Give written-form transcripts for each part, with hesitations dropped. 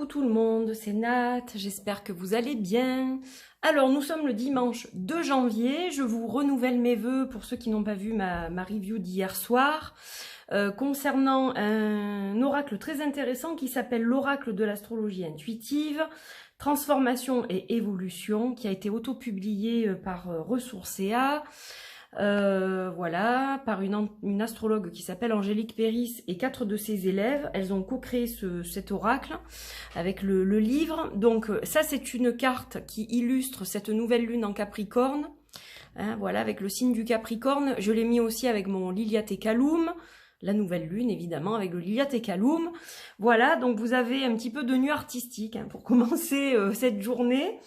tout le monde, c'est Nat, j'espère que vous allez bien. Alors nous sommes le dimanche 2 janvier, je vous renouvelle mes vœux pour ceux qui n'ont pas vu ma review d'hier soir concernant un oracle très intéressant qui s'appelle l'oracle de l'astrologie intuitive, transformation et évolution, qui a été auto-publié par Ressourcea. Voilà, par une astrologue qui s'appelle Angélique Péris et 4 de ses élèves. Elles ont co-créé cet oracle avec le livre. Donc ça, c'est une carte qui illustre cette nouvelle lune en Capricorne. Hein, voilà, avec le signe du Capricorne. Je l'ai mis aussi avec mon Liliath-Ekaloum, la nouvelle lune évidemment, avec le Liliath-Ekaloum. Voilà, donc vous avez un petit peu de nu artistique hein, pour commencer cette journée.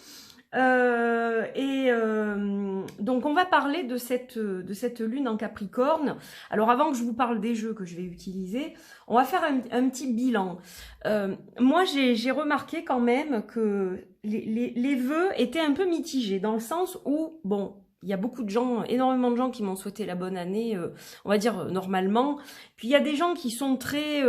Donc on va parler de cette lune en Capricorne. Alors avant que je vous parle des jeux que je vais utiliser, on va faire un petit bilan. Moi j'ai remarqué quand même que les vœux étaient un peu mitigés, dans le sens où, bon, il y a beaucoup de gens, énormément de gens qui m'ont souhaité la bonne année, on va dire normalement. Puis il y a des gens qui sont très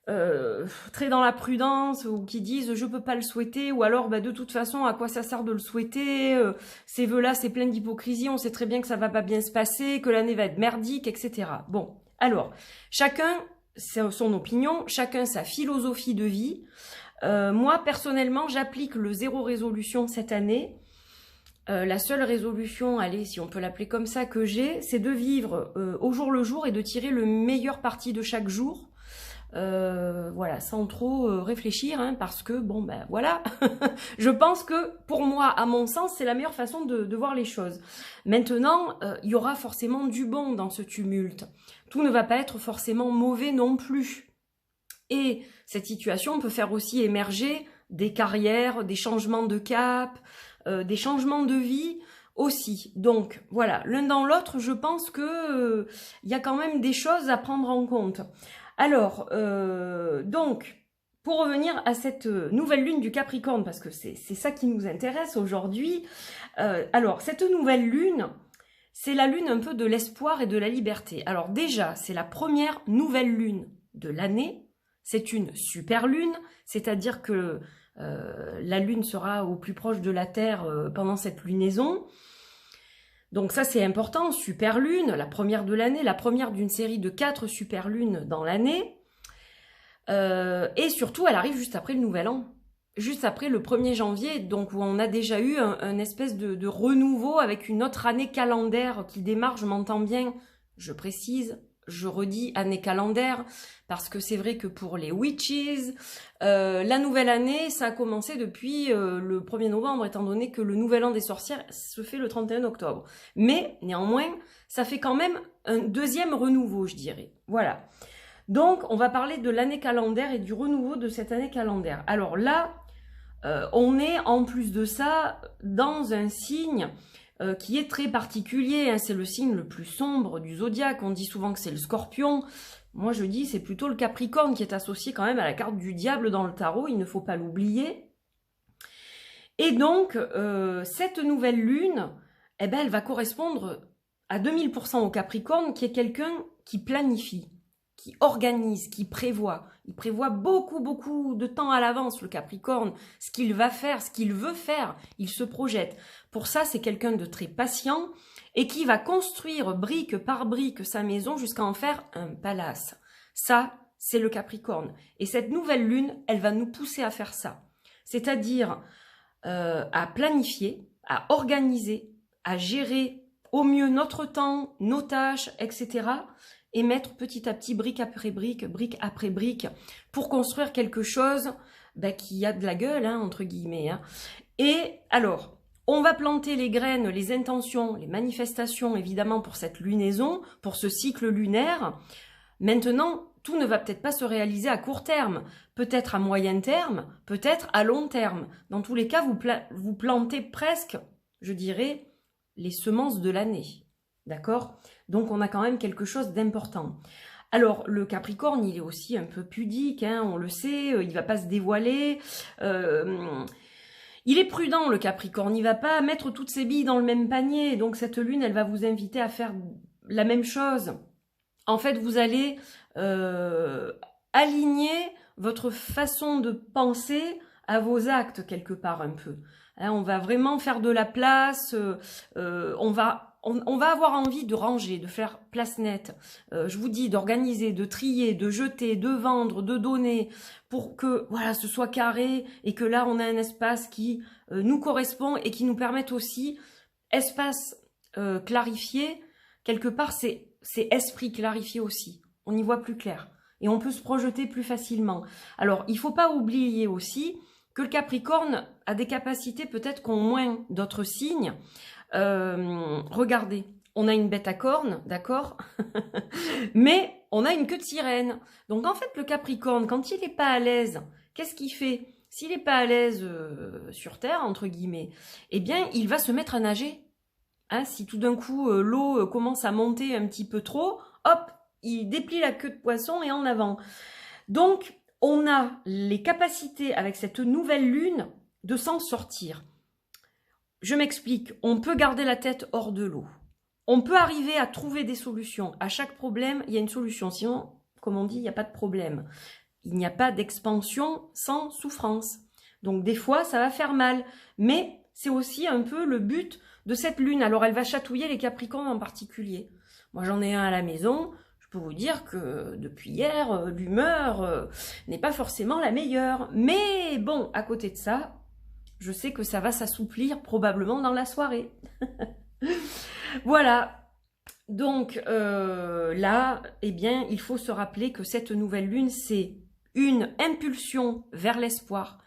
dans la prudence, ou qui disent je peux pas le souhaiter, ou alors bah, de toute façon à quoi ça sert de le souhaiter, ces vœux là c'est plein d'hypocrisie, on sait très bien que ça va pas bien se passer, que l'année va être merdique, etc. Bon, alors chacun son opinion, chacun sa philosophie de vie. Moi personnellement j'applique le zéro résolution cette année. La seule résolution, allez, si on peut l'appeler comme ça, que j'ai, c'est de vivre au jour le jour et de tirer le meilleur parti de chaque jour. Voilà, sans trop réfléchir, hein, parce que, bon, ben voilà, je pense que, pour moi, à mon sens, c'est la meilleure façon de voir les choses. Maintenant, il y aura forcément du bon dans ce tumulte. Tout ne va pas être forcément mauvais non plus. Et cette situation peut faire aussi émerger des carrières, des changements de cap, des changements de vie aussi. Donc, voilà, l'un dans l'autre, je pense que il y a quand même des choses à prendre en compte. Alors, donc, pour revenir à cette nouvelle lune du Capricorne, parce que c'est ça qui nous intéresse aujourd'hui, alors, cette nouvelle lune, c'est la lune un peu de l'espoir et de la liberté. Alors déjà, c'est la première nouvelle lune de l'année, c'est une super lune, c'est-à-dire que la lune sera au plus proche de la Terre pendant cette lunaison. Donc ça c'est important, super lune, la première de l'année, la première d'une série de 4 super lunes dans l'année. Et surtout, elle arrive juste après le Nouvel An, juste après le 1er janvier, donc où on a déjà eu un espèce de renouveau avec une autre année calendaire qui démarre, je m'entends bien, je précise, je redis année calendaire, parce que c'est vrai que pour les witches, la nouvelle année, ça a commencé depuis le 1er novembre, étant donné que le nouvel an des sorcières se fait le 31 octobre. Mais, néanmoins, ça fait quand même un deuxième renouveau, je dirais. Voilà. Donc, on va parler de l'année calendaire et du renouveau de cette année calendaire. Alors là, on est, en plus de ça, dans un signe qui est très particulier, hein, c'est le signe le plus sombre du zodiaque. On dit souvent que c'est le Scorpion. Moi, je dis c'est plutôt le Capricorne qui est associé quand même à la carte du diable dans le tarot. Il ne faut pas l'oublier. Et donc, cette nouvelle lune, eh ben, elle va correspondre à 2000% au Capricorne, qui est quelqu'un qui planifie, qui organise, qui prévoit. Il prévoit beaucoup de temps à l'avance, le Capricorne, ce qu'il va faire, ce qu'il veut faire, il se projette. Pour ça, c'est quelqu'un de très patient et qui va construire brique par brique sa maison jusqu'à en faire un palace. Ça, c'est le Capricorne. Et cette nouvelle lune, elle va nous pousser à faire ça. C'est-à-dire à planifier, à organiser, à gérer au mieux notre temps, nos tâches, etc., et mettre petit à petit, brique après brique pour construire quelque chose qui a de la gueule, hein, entre guillemets. Hein. Et alors, on va planter les graines, les intentions, les manifestations, évidemment, pour cette lunaison, pour ce cycle lunaire. Maintenant, tout ne va peut-être pas se réaliser à court terme, peut-être à moyen terme, peut-être à long terme. Dans tous les cas, vous plantez presque, je dirais, les semences de l'année. D'accord ? Donc, on a quand même quelque chose d'important. Alors, le Capricorne, il est aussi un peu pudique, hein, on le sait, il ne va pas se dévoiler. Il est prudent, le Capricorne, il ne va pas mettre toutes ses billes dans le même panier. Donc, cette lune, elle va vous inviter à faire la même chose. En fait, vous allez aligner votre façon de penser à vos actes quelque part un peu. Hein, on va vraiment faire de la place, on va avoir envie de ranger, de faire place nette. Je vous dis d'organiser, de trier, de jeter, de vendre, de donner, pour que voilà, ce soit carré et que là on a un espace qui nous correspond et qui nous permette aussi, espace clarifié, quelque part c'est esprit clarifié aussi. On y voit plus clair et on peut se projeter plus facilement. Alors il faut pas oublier aussi que le Capricorne a des capacités peut-être qu'ont moins d'autres signes. Regardez, on a une bête à cornes, d'accord, mais on a une queue de sirène. Donc en fait, le Capricorne, quand il n'est pas à l'aise, qu'est-ce qu'il fait? S'il n'est pas à l'aise sur Terre, entre guillemets, eh bien, il va se mettre à nager. Hein, si tout d'un coup, l'eau commence à monter un petit peu trop, hop, il déplie la queue de poisson et en avant. Donc, on a les capacités avec cette nouvelle lune de s'en sortir. Je m'explique, on peut garder la tête hors de l'eau. On peut arriver à trouver des solutions. À chaque problème, il y a une solution. Sinon, comme on dit, il n'y a pas de problème. Il n'y a pas d'expansion sans souffrance. Donc des fois, ça va faire mal. Mais c'est aussi un peu le but de cette lune. Alors elle va chatouiller les Capricornes en particulier. Moi j'en ai un à la maison. Je peux vous dire que depuis hier, l'humeur n'est pas forcément la meilleure. Mais bon, à côté de ça, je sais que ça va s'assouplir probablement dans la soirée. Voilà. Donc là, eh bien, il faut se rappeler que cette nouvelle lune, c'est une impulsion vers l'espoir,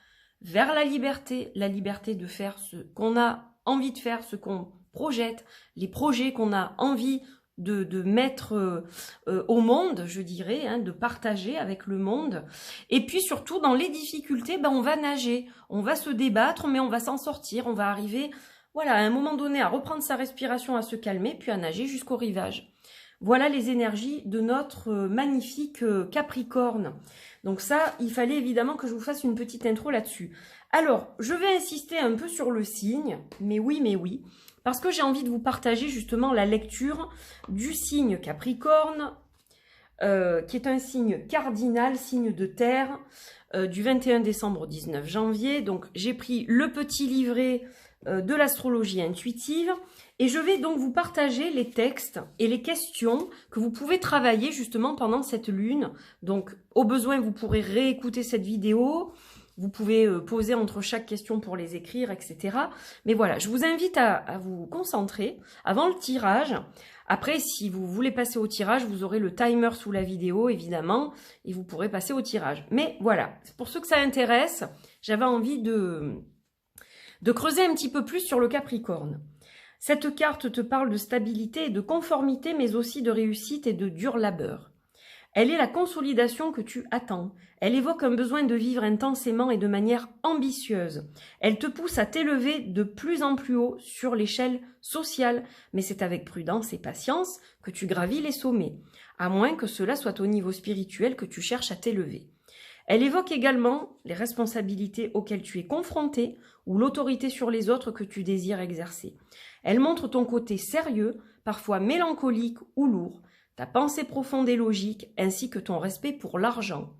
vers la liberté de faire ce qu'on a envie de faire, ce qu'on projette, les projets qu'on a envie de mettre au monde, je dirais, hein, de partager avec le monde. Et puis surtout, dans les difficultés, ben, on va nager, on va se débattre, mais on va s'en sortir, on va arriver, voilà, à un moment donné, à reprendre sa respiration, à se calmer, puis à nager jusqu'au rivage. Voilà les énergies de notre magnifique Capricorne. Donc ça, il fallait évidemment que je vous fasse une petite intro là-dessus. Alors, je vais insister un peu sur le signe, mais oui, parce que j'ai envie de vous partager justement la lecture du signe Capricorne, qui est un signe cardinal, signe de terre, du 21 décembre au 19 janvier. Donc j'ai pris le petit livret de l'astrologie intuitive et je vais donc vous partager les textes et les questions que vous pouvez travailler justement pendant cette lune. Donc au besoin, vous pourrez réécouter cette vidéo. Vous pouvez poser entre chaque question pour les écrire, etc. Mais voilà, je vous invite à vous concentrer avant le tirage. Après, si vous voulez passer au tirage, vous aurez le timer sous la vidéo, évidemment, et vous pourrez passer au tirage. Mais voilà, pour ceux que ça intéresse, j'avais envie de creuser un petit peu plus sur le Capricorne. Cette carte te parle de stabilité et de conformité, mais aussi de réussite et de dur labeur. Elle est la consolidation que tu attends. Elle évoque un besoin de vivre intensément et de manière ambitieuse. Elle te pousse à t'élever de plus en plus haut sur l'échelle sociale, mais c'est avec prudence et patience que tu gravis les sommets, à moins que cela soit au niveau spirituel que tu cherches à t'élever. Elle évoque également les responsabilités auxquelles tu es confronté ou l'autorité sur les autres que tu désires exercer. Elle montre ton côté sérieux, parfois mélancolique ou lourd, ta pensée profonde et logique, ainsi que ton respect pour l'argent.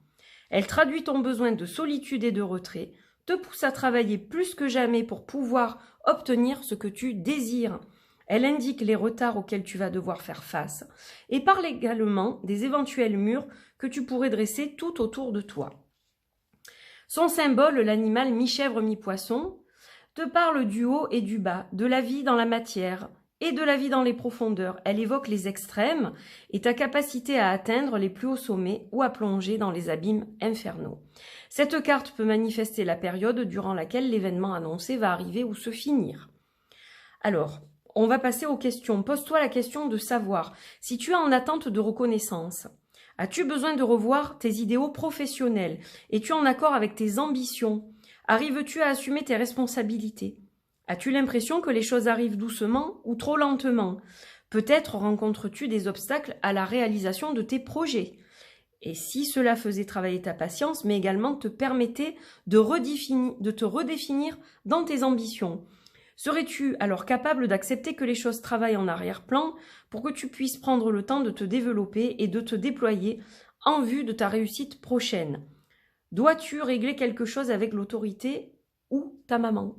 Elle traduit ton besoin de solitude et de retrait, te pousse à travailler plus que jamais pour pouvoir obtenir ce que tu désires. Elle indique les retards auxquels tu vas devoir faire face et parle également des éventuels murs que tu pourrais dresser tout autour de toi. Son symbole, l'animal mi-chèvre mi-poisson, te parle du haut et du bas, de la vie dans la matière et de la vie dans les profondeurs. Elle évoque les extrêmes et ta capacité à atteindre les plus hauts sommets ou à plonger dans les abîmes infernaux. Cette carte peut manifester la période durant laquelle l'événement annoncé va arriver ou se finir. Alors, on va passer aux questions. Pose-toi la question de savoir si tu es en attente de reconnaissance. As-tu besoin de revoir tes idéaux professionnels? Es-tu en accord avec tes ambitions? Arrives-tu à assumer tes responsabilités? As-tu l'impression que les choses arrivent doucement ou trop lentement? Peut-être rencontres-tu des obstacles à la réalisation de tes projets. Et si cela faisait travailler ta patience, mais également te permettait de te redéfinir dans tes ambitions? Serais-tu alors capable d'accepter que les choses travaillent en arrière-plan pour que tu puisses prendre le temps de te développer et de te déployer en vue de ta réussite prochaine? Dois-tu régler quelque chose avec l'autorité ou ta maman?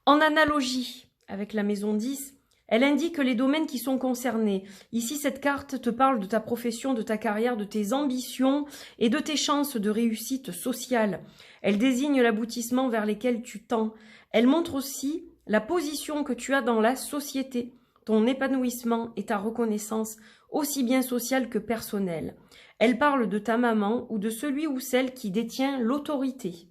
En analogie avec la maison 10, elle indique les domaines qui sont concernés. Ici, cette carte te parle de ta profession, de ta carrière, de tes ambitions et de tes chances de réussite sociale. Elle désigne l'aboutissement vers lesquels tu tends. Elle montre aussi la position que tu as dans la société, ton épanouissement et ta reconnaissance, aussi bien sociale que personnelle. Elle parle de ta maman ou de celui ou celle qui détient l'autorité.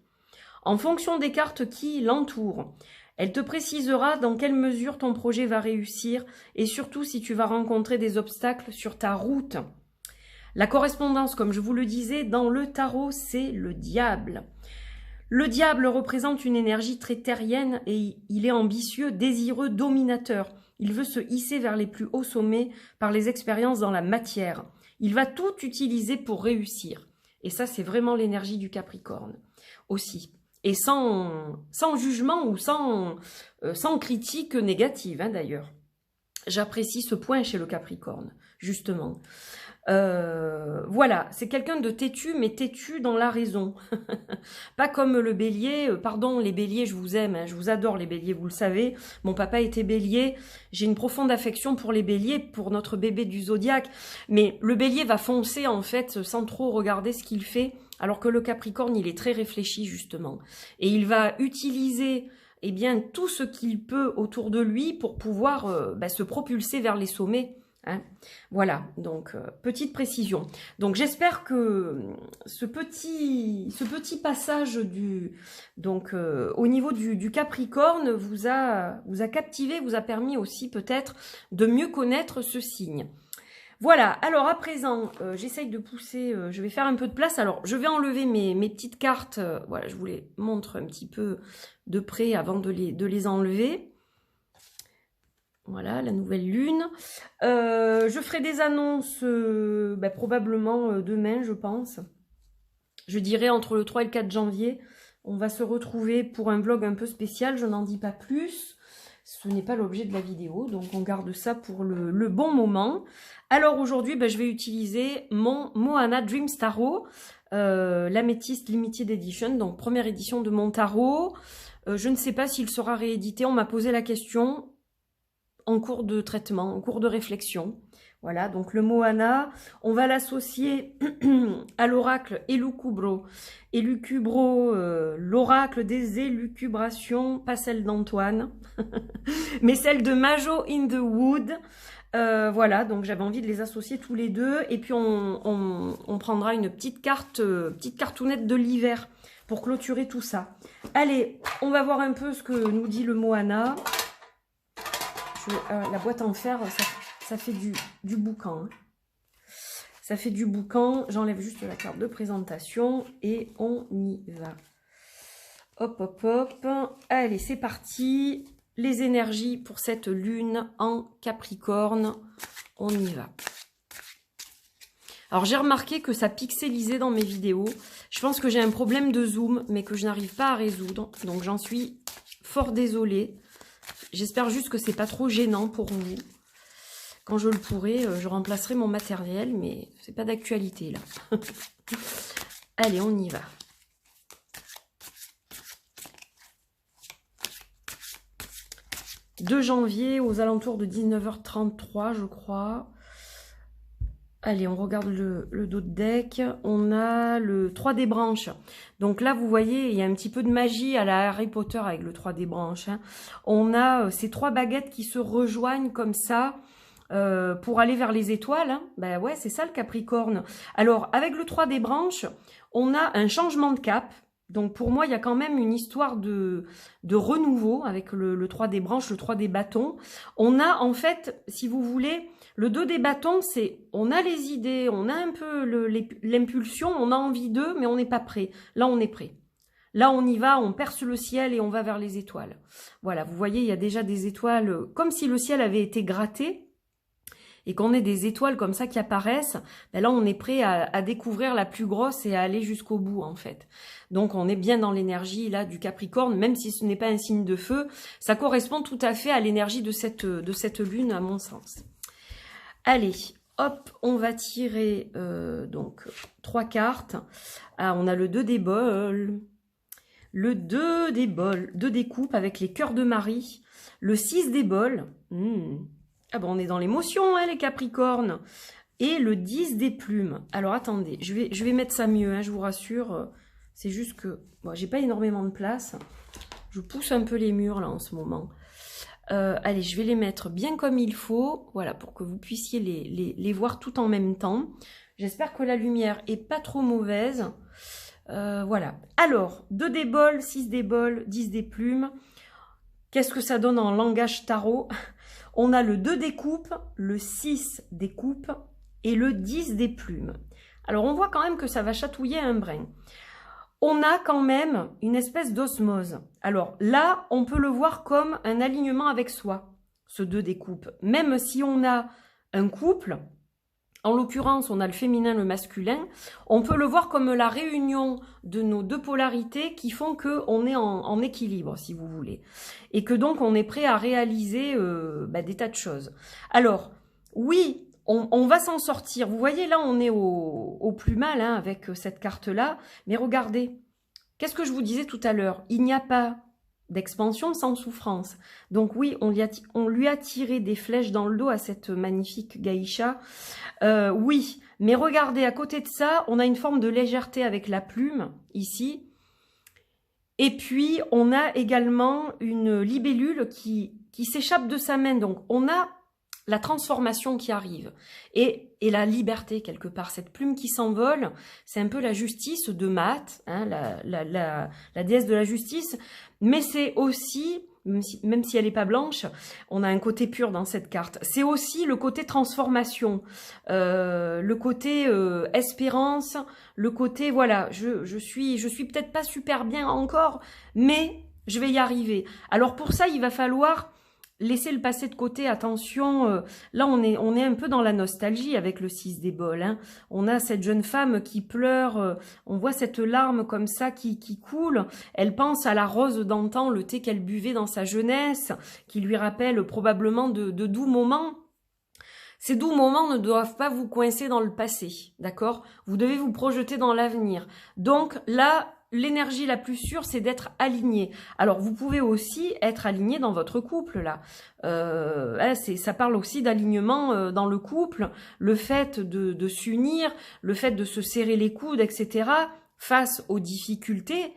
En fonction des cartes qui l'entourent, elle te précisera dans quelle mesure ton projet va réussir et surtout si tu vas rencontrer des obstacles sur ta route. La correspondance, comme je vous le disais, dans le tarot, c'est le diable. Le diable représente une énergie très terrienne et il est ambitieux, désireux, dominateur. Il veut se hisser vers les plus hauts sommets par les expériences dans la matière. Il va tout utiliser pour réussir. Et ça, c'est vraiment l'énergie du Capricorne aussi. Et sans jugement ou sans critique négative, hein, d'ailleurs. J'apprécie ce point chez le Capricorne, justement. Voilà, c'est quelqu'un de têtu, mais têtu dans la raison. Pas comme le bélier, pardon les béliers, je vous aime, hein, je vous adore les béliers, vous le savez. Mon papa était bélier, j'ai une profonde affection pour les béliers, pour notre bébé du zodiaque. Mais le bélier va foncer en fait sans trop regarder ce qu'il fait, alors que le Capricorne, il est très réfléchi justement. Et il va utiliser bien, tout ce qu'il peut autour de lui pour pouvoir se propulser vers les sommets. Hein, voilà, donc petite précision. Donc j'espère que ce petit passage au niveau du Capricorne vous a captivé, vous a permis aussi peut-être de mieux connaître ce signe. Voilà, alors à présent, j'essaye de pousser, je vais faire un peu de place. Alors, je vais enlever mes petites cartes, voilà, je vous les montre un petit peu de près avant de les enlever. Voilà, la nouvelle lune. Je ferai des annonces probablement demain, je pense. Je dirais entre le 3 et le 4 janvier. On va se retrouver pour un vlog un peu spécial, je n'en dis pas plus. Ce n'est pas l'objet de la vidéo, donc on garde ça pour le bon moment. Alors aujourd'hui, je vais utiliser mon Moana Dreams Tarot, l'Améthyste Limited Edition, donc première édition de mon tarot. Je ne sais pas s'il sera réédité, on m'a posé la question en cours de traitement, en cours de réflexion. Voilà, donc le Moana, on va l'associer à l'oracle Elucubro. Elucubro, l'oracle des élucubrations, pas celle d'Antoine, mais celle de Majo in the Wood. Voilà, donc j'avais envie de les associer tous les deux. Et puis on prendra une petite cartounette de l'hiver pour clôturer tout ça. Allez, on va voir un peu ce que nous dit le Moana. La boîte en fer, ça fait du boucan. Hein. Ça fait du boucan. J'enlève juste la carte de présentation et on y va. Hop, hop, hop. Allez, c'est parti. Les énergies pour cette lune en Capricorne. On y va. Alors, j'ai remarqué que ça pixelisait dans mes vidéos. Je pense que j'ai un problème de zoom, mais que je n'arrive pas à résoudre. Donc, j'en suis fort désolée. J'espère juste que c'est pas trop gênant pour vous. Quand je le pourrai, je remplacerai mon matériel, mais c'est pas d'actualité là. Allez, on y va. « 2 janvier, aux alentours de 19h33, je crois. Allez, on regarde le dos de deck. On a le 3 des branches. Donc là, vous voyez, il y a un petit peu de magie à la Harry Potter avec le 3 des branches. Hein. On a ces 3 baguettes qui se rejoignent comme ça pour aller vers les étoiles. Hein. Ben ouais, c'est ça le Capricorne. Alors, avec le 3 des branches, on a un changement de cap. Donc pour moi, il y a quand même une histoire de renouveau avec le 3 des branches, le 3 des bâtons. On a en fait, si vous voulez, le 2 des bâtons, c'est on a les idées, on a un peu l'impulsion, on a envie d'eux, mais on n'est pas prêt. Là, on est prêt. Là, on y va, on perce le ciel et on va vers les étoiles. Voilà, vous voyez, il y a déjà des étoiles, comme si le ciel avait été gratté. Et qu'on ait des étoiles comme ça qui apparaissent, ben là on est prêt à découvrir la plus grosse et à aller jusqu'au bout en fait. Donc on est bien dans l'énergie là du Capricorne, même si ce n'est pas un signe de feu, ça correspond tout à fait à l'énergie de cette lune à mon sens. Allez, Hop, on va tirer donc 3 cartes. Ah, on a le 2 des bols, le 2 des bols, 2 des coupes avec les cœurs de Marie, le 6 des bols. Ah bon, on est dans l'émotion, hein, les Capricornes. Et le 10 des plumes. Alors attendez, je vais mettre ça mieux, hein, je vous rassure. C'est juste que bon, j'ai pas énormément de place. Je pousse un peu les murs là en ce moment. Allez, je vais les mettre bien comme il faut, voilà, pour que vous puissiez les voir tout en même temps. J'espère que la lumière est pas trop mauvaise. Voilà. Alors, 2 des bols, 6 des bols, 10 des plumes. Qu'est-ce que ça donne en langage tarot? On a le 2 des coupes, le 6 des coupes et le 10 des plumes. Alors, on voit quand même que ça va chatouiller un brin. On a quand même une espèce d'osmose. Alors là, on peut le voir comme un alignement avec soi, ce 2 des coupes. Même si on a un couple, en l'occurrence, on a le féminin, le masculin, on peut le voir comme la réunion de nos 2 polarités qui font qu'on est en équilibre, si vous voulez. Et que donc, on est prêt à réaliser des tas de choses. Alors, oui, on va s'en sortir. Vous voyez, là, on est au plus mal hein, avec cette carte-là. Mais regardez, qu'est-ce que je vous disais tout à l'heure? Il n'y a pas d'expansion sans souffrance. Donc oui, on lui a tiré des flèches dans le dos à cette magnifique Gaïcha. Oui, mais regardez, à côté de ça, on a une forme de légèreté avec la plume, ici. Et puis, on a également une libellule qui s'échappe de sa main. Donc, on a la transformation qui arrive et la liberté quelque part, cette plume qui s'envole, c'est un peu la justice de Maat, hein, la déesse de la justice, mais c'est aussi, même si elle n'est pas blanche, on a un côté pur dans cette carte, c'est aussi le côté transformation, le côté espérance, le côté, voilà, je suis peut-être pas super bien encore, mais je vais y arriver. Alors pour ça, il va falloir laissez le passé de côté, attention, là on est un peu dans la nostalgie avec le 6 des bols. Hein. On a cette jeune femme qui pleure, on voit cette larme comme ça qui coule. Elle pense à la rose d'antan, le thé qu'elle buvait dans sa jeunesse, qui lui rappelle probablement de doux moments. Ces doux moments ne doivent pas vous coincer dans le passé, d'accord? Vous devez vous projeter dans l'avenir. Donc là, l'énergie la plus sûre, c'est d'être aligné. Alors, vous pouvez aussi être aligné dans votre couple, là. Ça parle aussi d'alignement dans le couple, le fait de s'unir, le fait de se serrer les coudes, etc., face aux difficultés,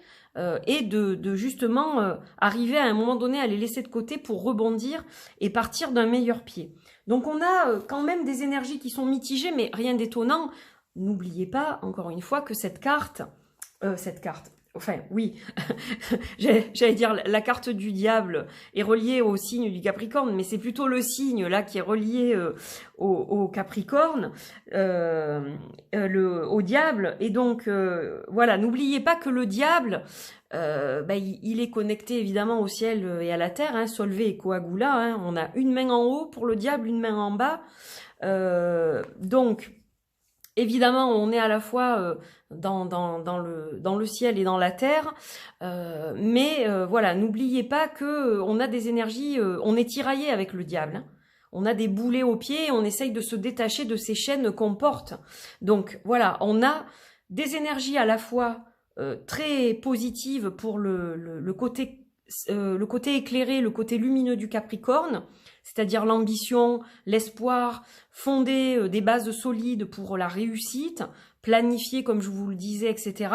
et de justement arriver à un moment donné à les laisser de côté pour rebondir et partir d'un meilleur pied. Donc on a quand même des énergies qui sont mitigées, mais rien d'étonnant. N'oubliez pas, encore une fois, que cette carte, enfin oui, j'allais dire la carte du diable est reliée au signe du Capricorne, mais c'est plutôt le signe là qui est relié au Capricorne, au diable. Et donc voilà, n'oubliez pas que le diable, il est connecté évidemment au ciel et à la terre, hein, Solvay et Coagula. Hein, on a une main en haut pour le diable, une main en bas. Donc évidemment, on est à la fois dans le ciel et dans la terre, mais voilà, n'oubliez pas que on a des énergies, on est tiraillé avec le diable. Hein. On a des boulets aux pieds, on essaye de se détacher de ces chaînes qu'on porte. Donc voilà, on a des énergies à la fois très positives pour le côté éclairé, le côté lumineux du Capricorne, c'est-à-dire l'ambition, l'espoir, fonder des bases solides pour la réussite, planifier comme je vous le disais, etc.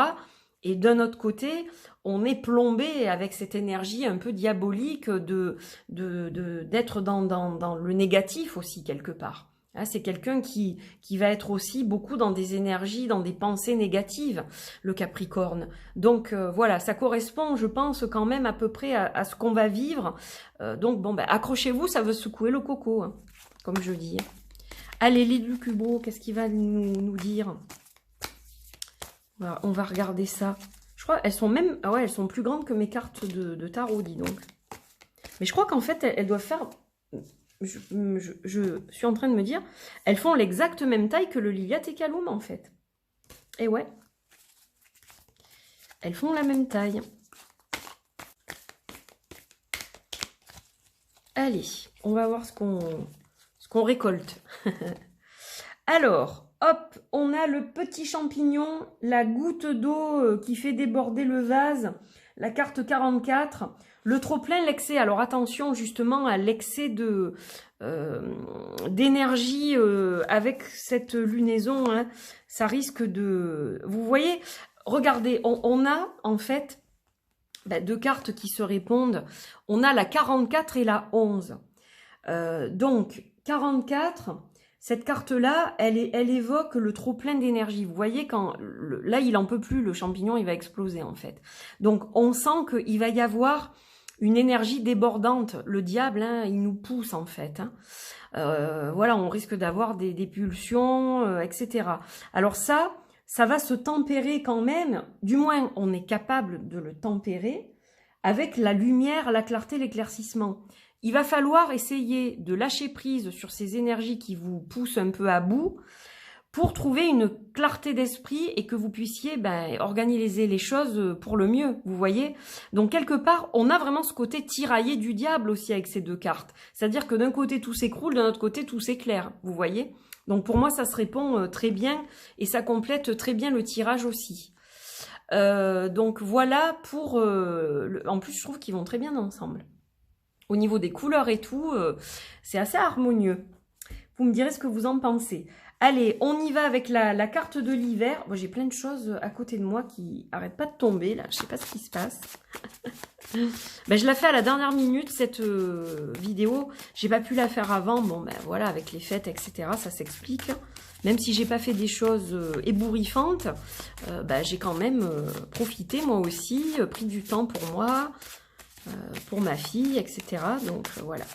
Et d'un autre côté, on est plombé avec cette énergie un peu diabolique d'être dans le négatif aussi quelque part. Hein, c'est quelqu'un qui va être aussi beaucoup dans des énergies, dans des pensées négatives, le Capricorne. Donc voilà, ça correspond, je pense, quand même à peu près à ce qu'on va vivre. Donc bon, accrochez-vous, ça veut secouer le coco, hein, comme je dis. Allez, Lily Cubro, qu'est-ce qu'il va nous dire? Voilà, on va regarder ça. Je crois elles sont même, ah ouais, elles sont plus grandes que mes cartes de tarot, dis donc. Mais je crois qu'en fait, elles doivent faire... Je suis en train de me dire, elles font l'exacte même taille que le Liliat et Kaloum, en fait. Et ouais. Elles font la même taille. Allez, on va voir ce qu'on récolte. Alors, hop, on a le petit champignon, la goutte d'eau qui fait déborder le vase, la carte 44, le trop-plein, l'excès. Alors attention justement à l'excès d'énergie avec cette lunaison, hein. Ça risque de... Vous voyez, regardez, on a en fait deux cartes qui se répondent. On a la 44 et la 11. Donc, 44... Cette carte-là, elle évoque le trop-plein d'énergie. Vous voyez, là, il en peut plus, le champignon, il va exploser, en fait. Donc, on sent qu'il va y avoir une énergie débordante. Le diable, hein, il nous pousse, en fait. Hein. Voilà, on risque d'avoir des pulsions, etc. Alors ça va se tempérer quand même. Du moins, on est capable de le tempérer avec la lumière, la clarté, l'éclaircissement. Il va falloir essayer de lâcher prise sur ces énergies qui vous poussent un peu à bout pour trouver une clarté d'esprit et que vous puissiez organiser les choses pour le mieux, vous voyez. Donc quelque part, on a vraiment ce côté tiraillé du diable aussi avec ces deux cartes. C'est-à-dire que d'un côté tout s'écroule, d'un autre côté tout s'éclaire, vous voyez. Donc pour moi ça se répond très bien et ça complète très bien le tirage aussi. Donc voilà pour... En plus je trouve qu'ils vont très bien ensemble. Au niveau des couleurs et tout, c'est assez harmonieux. Vous me direz ce que vous en pensez. Allez, on y va avec la carte de l'hiver. Bon, j'ai plein de choses à côté de moi qui n'arrêtent pas de tomber, là. Je sais pas ce qui se passe. Je la fais à la dernière minute, cette vidéo. J'ai pas pu la faire avant. Bon, voilà, avec les fêtes, etc., ça s'explique. Même si j'ai pas fait des choses ébouriffantes, j'ai quand même profité, moi aussi, pris du temps pour moi, pour ma fille, etc. Donc voilà.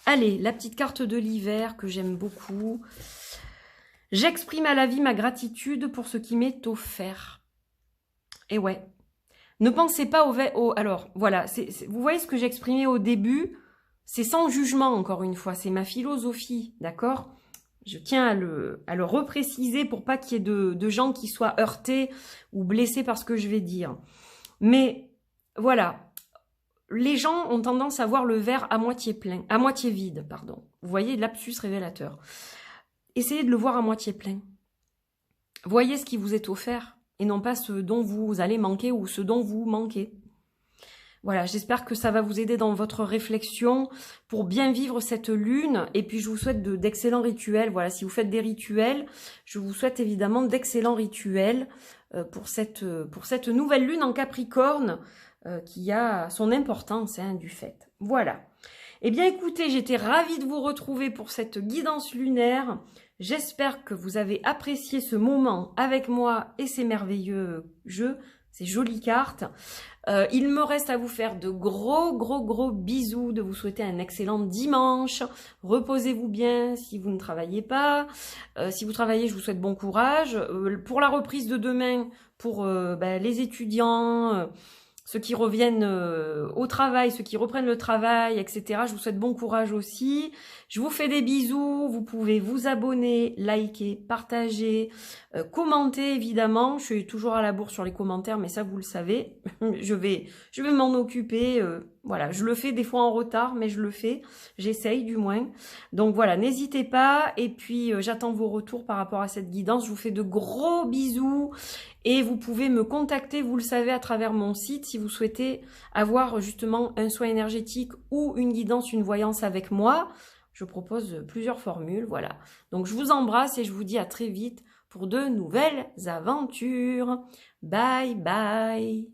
Allez, la petite carte de l'hiver que j'aime beaucoup. J'exprime à la vie ma gratitude pour ce qui m'est offert. Et ouais. Ne pensez pas alors, voilà. Vous voyez ce que j'ai exprimé au début. C'est sans jugement, encore une fois. C'est ma philosophie, d'accord? Je tiens à le repréciser pour pas qu'il y ait de gens qui soient heurtés ou blessés par ce que je vais dire. Mais... voilà, les gens ont tendance à voir le verre à moitié plein, à moitié vide, pardon. Vous voyez, lapsus révélateur. Essayez de le voir à moitié plein. Voyez ce qui vous est offert et non pas ce dont vous allez manquer ou ce dont vous manquez. Voilà, j'espère que ça va vous aider dans votre réflexion pour bien vivre cette lune. Et puis, je vous souhaite d'excellents rituels. Voilà, si vous faites des rituels, je vous souhaite évidemment d'excellents rituels pour cette nouvelle lune en Capricorne. Qui a son importance du fait. Voilà. Eh bien écoutez, j'étais ravie de vous retrouver pour cette guidance lunaire. J'espère que vous avez apprécié ce moment avec moi et ces merveilleux jeux, ces jolies cartes. Il me reste à vous faire de gros bisous, de vous souhaiter un excellent dimanche. Reposez-vous bien si vous ne travaillez pas. Si vous travaillez, je vous souhaite bon courage. Pour la reprise de demain, pour les étudiants... ceux qui reviennent au travail, ceux qui reprennent le travail, etc. Je vous souhaite bon courage aussi. Je vous fais des bisous. Vous pouvez vous abonner, liker, partager, commenter évidemment. Je suis toujours à la bourre sur les commentaires, mais ça vous le savez. je vais m'en occuper. Voilà, je le fais des fois en retard, mais je le fais. J'essaye du moins. Donc voilà, n'hésitez pas. Et puis j'attends vos retours par rapport à cette guidance. Je vous fais de gros bisous. Et vous pouvez me contacter, vous le savez, à travers mon site si vous souhaitez avoir justement un soin énergétique ou une guidance, une voyance avec moi. Je propose plusieurs formules, voilà. Donc je vous embrasse et je vous dis à très vite pour de nouvelles aventures. Bye bye.